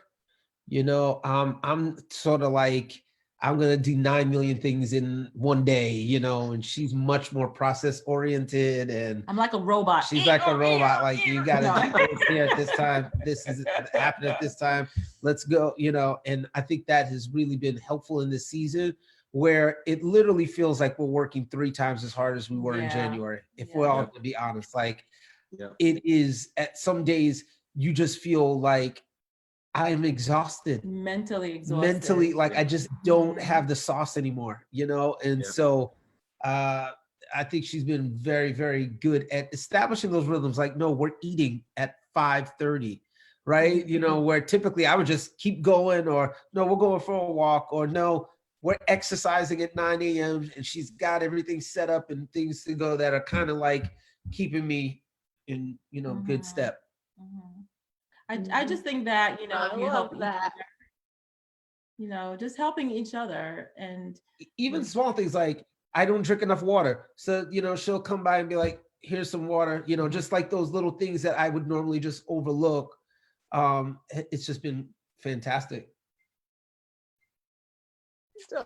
I'm sort of like, I'm going to do 9 million things in one day, you know, and she's much more process oriented, and I'm like a robot. she's like a robot. Like, you got to do this here at this time. This is happening at this time. Let's go, you know, and I think that has really been helpful in this season, where it literally feels like we're working 3 times as hard as we were in January. If we're all to be honest, like it is, at some days you just feel like I'm exhausted. Mentally exhausted. Like I just don't have the sauce anymore, you know? And so I think she's been very, very good at establishing those rhythms. Like, no, we're eating at 5:30, right? You know, where typically I would just keep going, or no, we're going for a walk, or no, we're exercising at 9 a.m. and she's got everything set up and things to go that are kind of like keeping me in, you know, good step. I just think that, you know, if you help that. each other, you know, just helping each other, and even small things like, I don't drink enough water. So, you know, she'll come by and be like, here's some water, you know, just like those little things that I would normally just overlook. It's just been fantastic.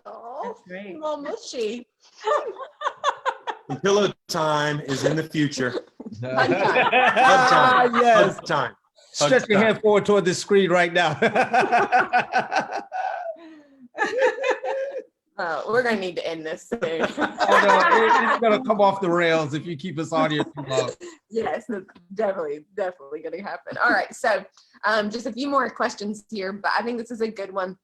Oh, that's great. Well, mushy. Pillow time is in the future. Hug time. Hug time. Yes. Hug time. Stretch your hand forward toward the screen right now. We're gonna need to end this soon. It's gonna come off the rails if you keep us on here too long. Yes, that's definitely gonna happen. All right, so just a few more questions here, but I think this is a good one.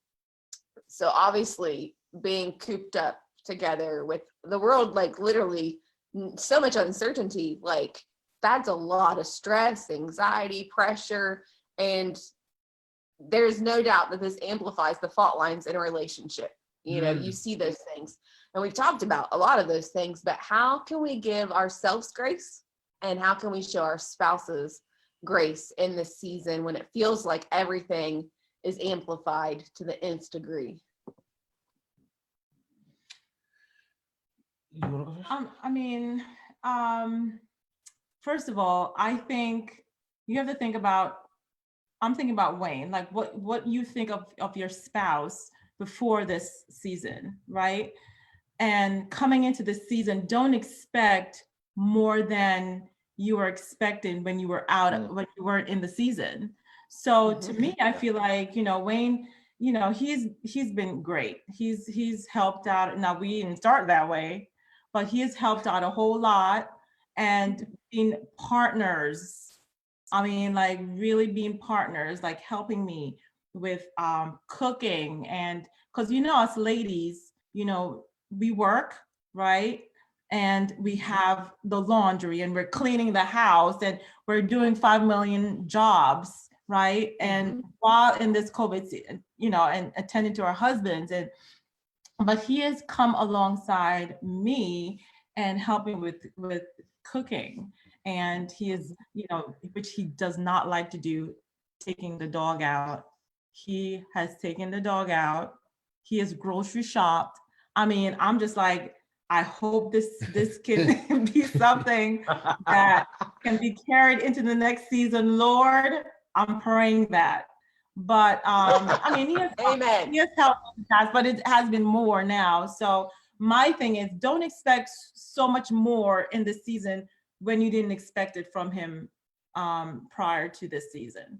So obviously, being cooped up together with the world, like literally so much uncertainty, like that's a lot of stress, anxiety, pressure, and there's no doubt that this amplifies the fault lines in a relationship. You know, you see those things, and we've talked about a lot of those things, but how can we give ourselves grace, and how can we show our spouses grace in this season when it feels like everything is amplified to the nth degree? I mean, first of all, I think you have to think about, I'm thinking about Wayne, like what you think of your spouse before this season, right? And coming into this season, don't expect more than you were expecting when you were out, when you weren't in the season. So to me, I feel like, you know, Wayne, you know, he's been great. He's helped out. Now, we didn't start that way, but he has helped out a whole lot, and being partners. I mean, like really being partners, like helping me with cooking, and because, you know, us ladies, you know, we work, right? And we have the laundry, and we're cleaning the house, and we're doing 5 million jobs, right? And while in this COVID season, you know, and attending to our husbands, but he has come alongside me and helping with cooking. And he is, you know, which he does not like to do, taking the dog out. He has taken the dog out. He has grocery shopped. I mean, I'm just like, I hope this can be something that can be carried into the next season. Lord, I'm praying that. But I mean, he has helped in the past, but it has been more now. So my thing is, don't expect so much more in this season when you didn't expect it from him prior to this season.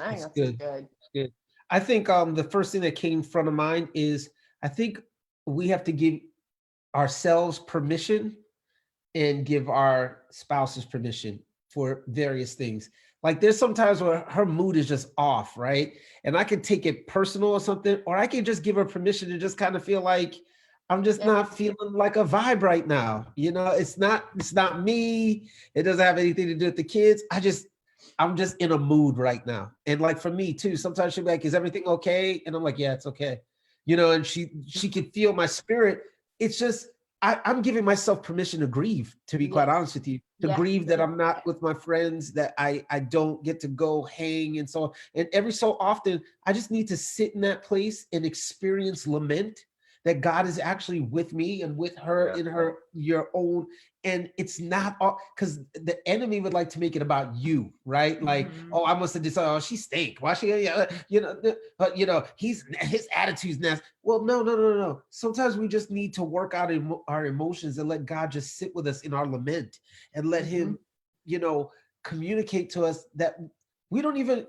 I think that's good. I think the first thing that came front of mind is, I think we have to give ourselves permission and give our spouses permission for various things. Like there's sometimes where her mood is just off, right? And I can take it personal or something, or I can just give her permission to just kind of feel like I'm just not feeling like a vibe right now. You know, it's not me. It doesn't have anything to do with the kids. I'm just in a mood right now. And like for me too, sometimes she'll be like, is everything okay? And I'm like, yeah, it's okay. You know, and she can feel my spirit. It's just, I'm giving myself permission to grieve, to be quite honest with you, to grieve that I'm not with my friends, that I don't get to go hang and so on. And every so often, I just need to sit in that place and experience lament, that God is actually with me and with her in her, your own. And it's not all, because the enemy would like to make it about you, right? Like, oh, I must have decided, oh, she stink. Why she, but his attitude's nasty. Well, no. Sometimes we just need to work out our emotions and let God just sit with us in our lament and let him, communicate to us that we don't even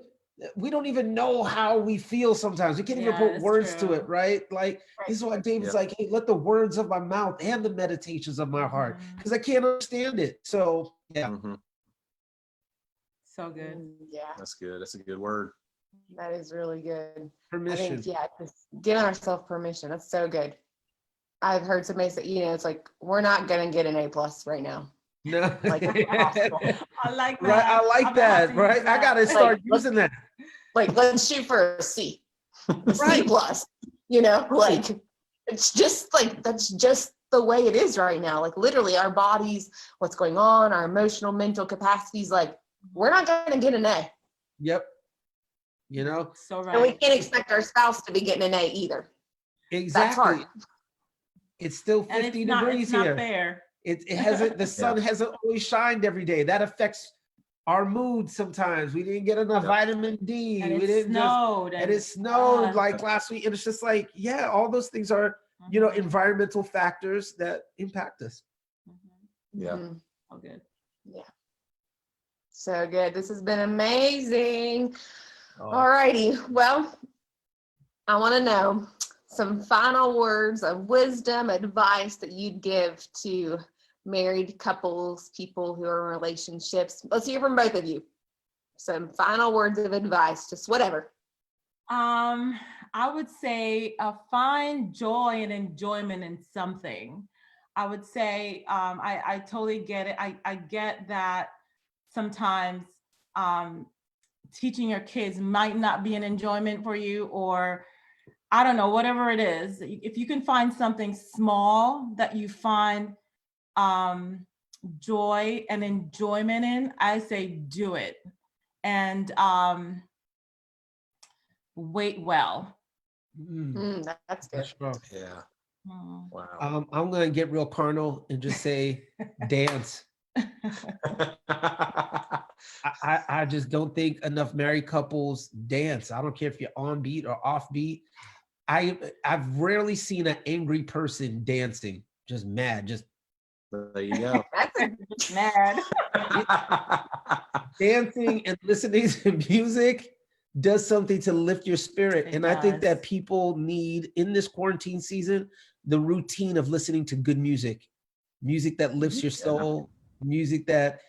know how we feel sometimes. We can't even put words to it, right? Like, this is why David's like, hey, let the words of my mouth and the meditations of my heart, because I can't understand it. So, So good. Yeah. That's good. That's a good word. That is really good. Permission. I think, just giving ourselves permission. That's so good. I've heard somebody say, it's like, we're not going to get an A+ right now. No. Like, I like that. Right. I like that. Right. I got to start using that. Like, let's shoot for a C. Right. C+. It's just like, that's just the way it is right now. Like, literally, our bodies, what's going on, our emotional, mental capacities, like, we're not going to get an A. Yep. So right. And we can't expect our spouse to be getting an A either. Exactly. That's hard. It's still 50 degrees here. here. Fair. It hasn't, the sun hasn't always shined every day. That affects our mood sometimes. We didn't get enough vitamin D. And it snowed like uh, last week. And it's just like, all those things are, environmental factors that impact us. Yeah. Oh, good. Yeah. So good. This has been amazing. Oh. All righty. Well, I want to know some final words of wisdom, advice that you'd give to married couples, people who are in relationships. Let's hear from both of you. Some final words of advice, just whatever. I would say find joy and enjoyment in something. I would say I totally get it. I get that sometimes teaching your kids might not be an enjoyment for you, or I don't know, whatever it is. If you can find something small that you find joy and enjoyment in, I say do it. And wait well. That's good. Yeah. Wow. I'm going to get real carnal and just say dance. I just don't think enough married couples dance. I don't care if you're on beat or off beat. I've rarely seen an angry person dancing, just mad, just there you go. That's mad. Dancing and listening to music does something to lift your spirit. And I think that people need, in this quarantine season, the routine of listening to good music that lifts your soul, music that,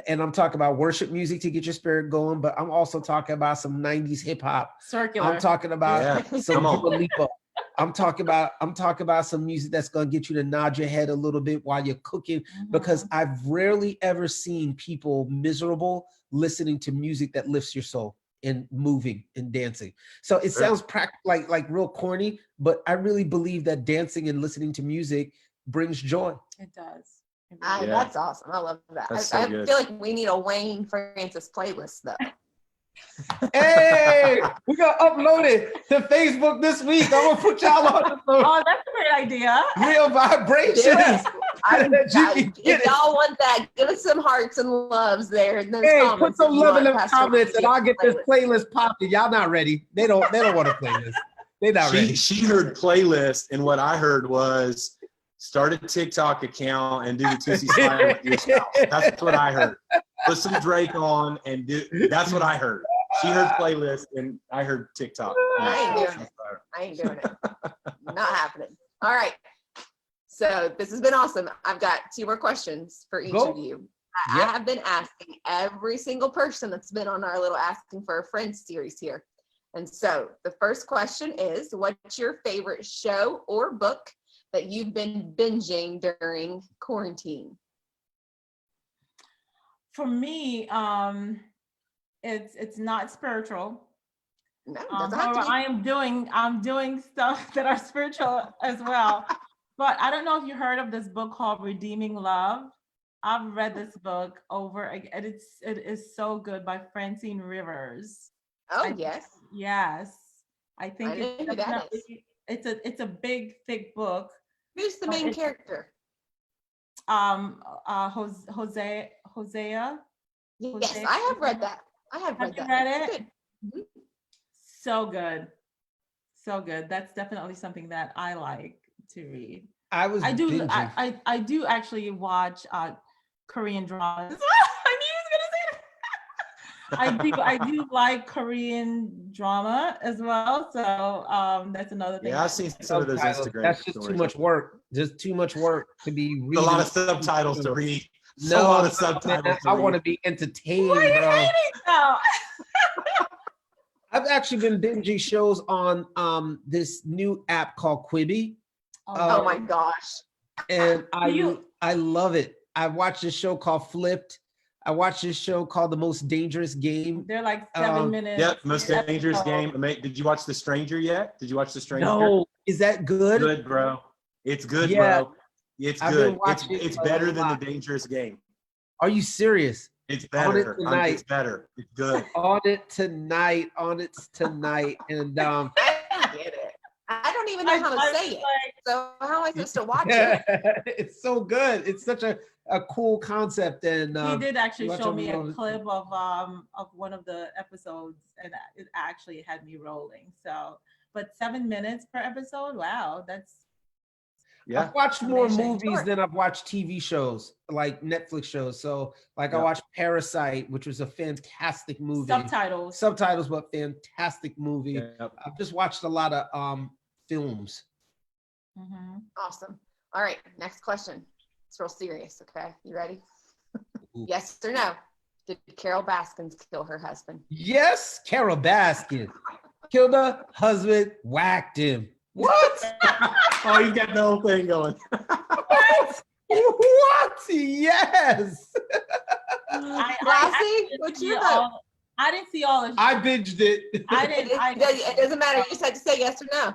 and I'm talking about worship music to get your spirit going, but I'm also talking about some 90s hip hop. Circular. I'm talking about some Dua Lipa. I'm talking about some music that's going to get you to nod your head a little bit while you're cooking, because I've rarely ever seen people miserable listening to music that lifts your soul and moving and dancing. So it sounds like real corny, but I really believe that dancing and listening to music brings joy. It does. That's awesome. I love that. I feel like we need a Wayne Francis playlist though. Hey, we're gonna upload it to Facebook this week. I'm gonna put y'all on the phone. Oh, that's a great idea. Real vibrations. If y'all want that, give us some hearts and loves there in those comments. Put some love in the comments and I'll get this playlist popping. Y'all not ready. They don't want to play this. They're not ready. She heard playlist, and what I heard was start a TikTok account and do the Tootsie Slide with your spouse. That's what I heard. Put some Drake on and do. That's what I heard. She heard playlist, and I heard TikTok. I ain't doing it. Not happening. All right. So this has been awesome. I've got 2 more questions for each of you. I have been asking every single person that's been on our little Asking for a Friend series here. And so the first question is, what's your favorite show or book that you've been binging during quarantine? For me, it's not spiritual. No, it doesn't have to be. I'm doing stuff that are spiritual as well. But I don't know if you heard of this book called Redeeming Love. I've read this book over again. It is so good, by Francine Rivers. Oh, yes. Yes. I think it's a big, thick book. Who's the main character? Hosea. Yes, I have read that. Have you read it? Good. Mhm. So good. So good. That's definitely something that I like to read. I do actually watch Korean dramas. I knew you was gonna say that. I do like Korean drama as well. So that's another thing. Yeah, I've seen some of those Instagram That's just stories. too much work. Just too much work to be reading. A lot of subtitles to read. No, a lot of subtitles. Man, I want to be entertained, Why are you bro. hating though? I've actually been binging shows on this new app called Quibi. Oh my gosh. And I love it. I watched this show called Flipped. I watched this show called The Most Dangerous Game. They're like 7 minutes. Yep, Most Dangerous Game. Did you watch The Stranger yet? Did you watch The Stranger? No. Is that good? Good, bro. It's good, Yeah. bro. It's good. It's better than lot. The Dangerous Game. Are you serious? It's better. tonight. It's better. It's good. On it tonight. And I don't get it. I don't even know how to say it. So how am I supposed to watch it? It's so good. It's such a cool concept. And He did actually show me a on- clip of one of the episodes, and it actually had me rolling. So, but 7 minutes per episode, wow, that's Yeah. I've watched more Amazing. movies Sure. than I've watched TV shows, like Netflix shows. So, like, I Yeah. watched Parasite, which was a fantastic movie. subtitles. But fantastic movie. Yep. I've just watched a lot of films. Mhm. Awesome. All right, next question. It's real serious, okay? You ready? Ooh. Yes or no? Did Carol Baskins kill her husband? Yes, Carol Baskin killed her husband, whacked him. What? Oh, you got the whole thing going. What? What? Yes. Lassie, what's your vote? I didn't see all of it. I binged it. It doesn't matter. You just had to say yes or no.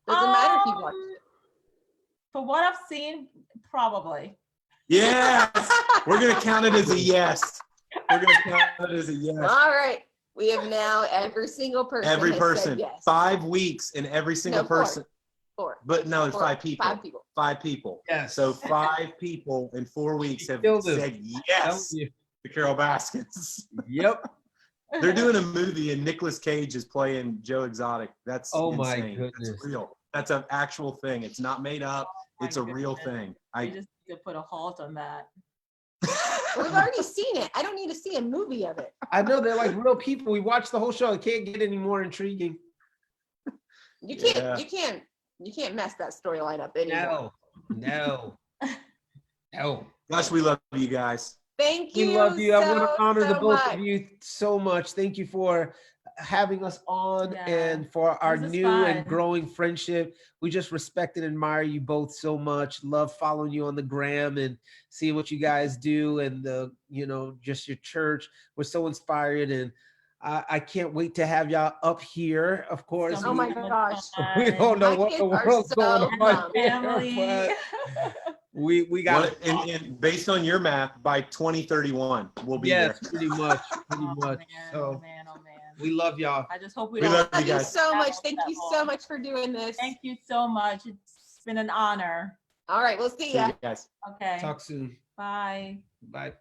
Doesn't matter if you watched. For what I've seen, probably. Yes. We're going to count it as a yes. We're going to count it as a yes. All right. We have now every single person. Every has person. said yes. 5 weeks and every single No, 4. person. 4. But no, it's 5 people. 5 people. 5 people. Yes. So 5 people in 4 weeks have killed him. said yes to Carol Baskins. Yep. They're doing a movie and Nicolas Cage is playing Joe Exotic. That's Oh my insane. goodness. That's real. That's an actual thing. It's not made up. It's a real thing. I just need to put a halt on that. Well, we've already seen it. I don't need to see a movie of it. I know they're like real people. We watched the whole show. It can't get any more intriguing. You can't. Yeah. You can't mess that storyline up anymore. No. Gosh, we love you guys. Thank you. We love you. I want to honor the so both much. of you so much. Thank you for having us on Yeah. and for our This is new fun. and growing friendship. We just respect and admire you both so much. Love following you on the gram and seeing what you guys do and the, just your church. We're so inspired, and I can't wait to have y'all up here. Of course, Oh my gosh. we don't know My what kids the are world's so going on here, Family. but we got And based on your math, by 2031, we'll be yes, there. pretty much. Oh man, So oh man. we love y'all. I just hope we We don't. love Love you you guys. so much. Thank you so much for doing this. Thank you so much. It's been an honor. All right, we'll see See ya. you guys. Okay. Talk soon. Bye. Bye.